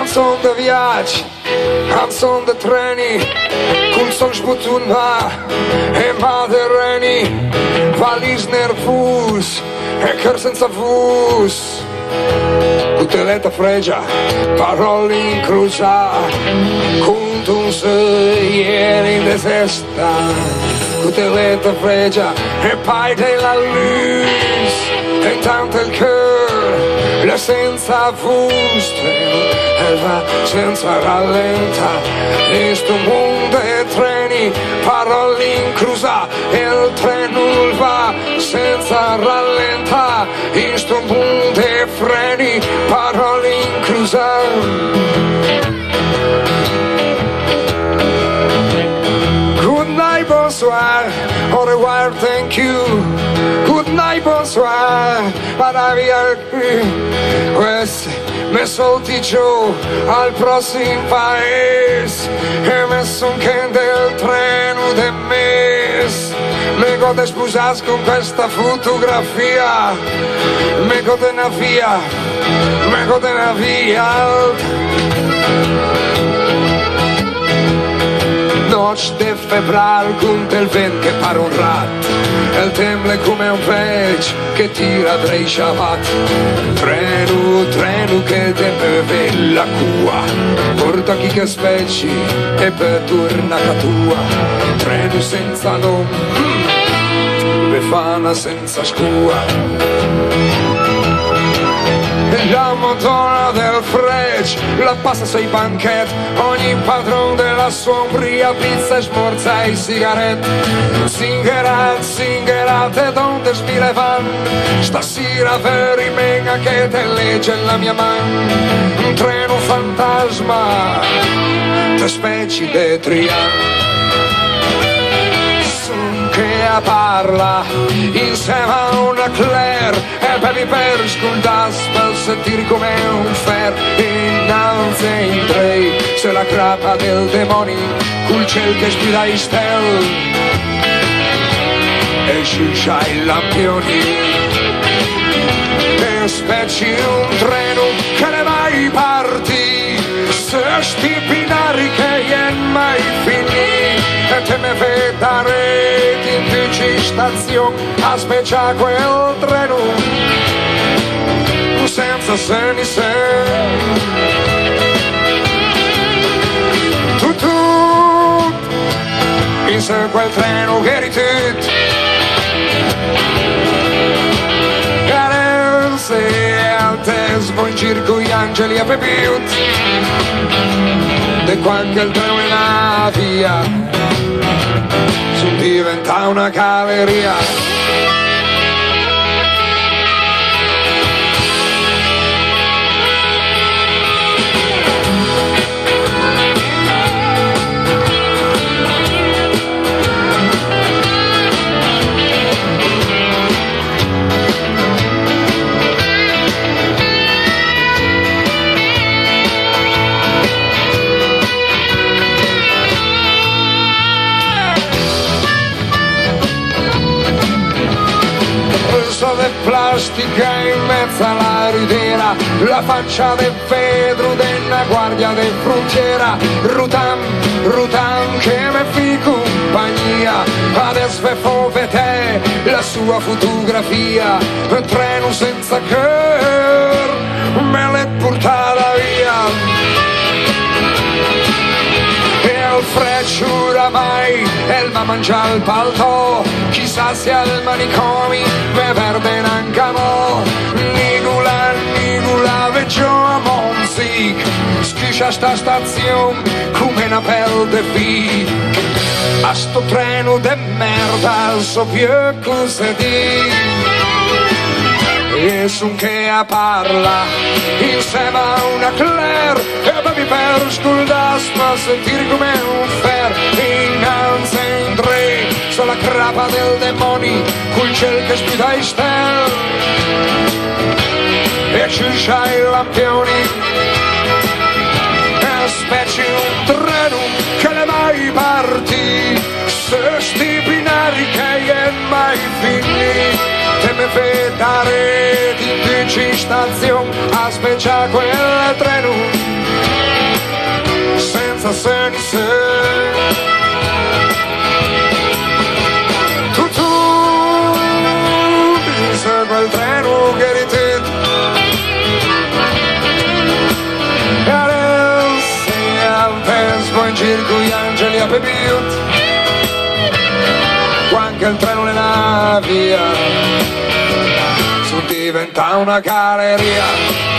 Canzon de viatge, canzon de treni, cum s-o șputut e madereni, valis nervus, e căr senza vus. Cuteleta fregia, parole incrucia, contum se ieri in desesta. Cuteleta fregia, e pai della luz, e tanto il cœur, la senza vus. E va senza rallenta, in sto mondo e treni, parole incrucia, e il treno va senza rallenta, in sto mondo e freni, parole inclusa. Good night, bonsoir, au revoir, thank you. Good night, bonsoir, maravilla qui. Me solti giù al prossimo paese e me son che del treno de mes. Me gode sposas con questa fotografia, me gode una via, me gode una via. Noci de febbraio con del vent che pare un rat, e il temble come un pece che tira dei sciabat. Treno, treno che te beve la cua, porta chi che speci e per torna a tua. Treno senza nome, Befana senza scua. La montona del freccio la passa sui banchetti, ogni padron della sua umbria pizza e smorza e sigarette. Zingarate donde smilevan, stasera veri menga che te legge la mia man. Un treno fantasma, te specie de trian. Che parla insieme a una Claire e bevi per sculdas per sentire come un fer innanzi in tre se la crapa del demoni col ciel che spira i stel e sciuscia i lampioni e specie un treno che ne vai parti se sti binari che ien mai finì e te me vedare in dici stazione a speccia quel treno senza se ni se tu in se quel treno che eri tut e al tesbo in circo gli angeli a bepiut de quando il treno è la via diventa una galleria. De plastica in mezzo alla ridera, la faccia del vetro della guardia del frontiera. Rutam che me fi compagnia, adesso fove te la sua fotografia. Un treno senza cœur me l'è portata via. Il freccio oramai e il ma mangia il palto, chissà se al manicomi me perde anche mo. Nigula veggio a Monzic, schiscia sta stazione come una pelle de fi. A sto treno de merda so più cosa dire. E son che parla insieme a una Claire e bevi per sculdas per sentire come un fer innanzi in tre sulla crapa del demoni col ciel che spida i stel e sciuscia i lampioni e specie un treno che le mai parti se sti binari che è mai finì. Te me vedare di stazione a speccia quel treno la Sense. Tu segue il treno che ritet e adesso al tempo in circo gli angeli a bevuto quando il treno le navi su diventa una galleria.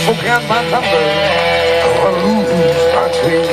Forget my number, I'll lose my train.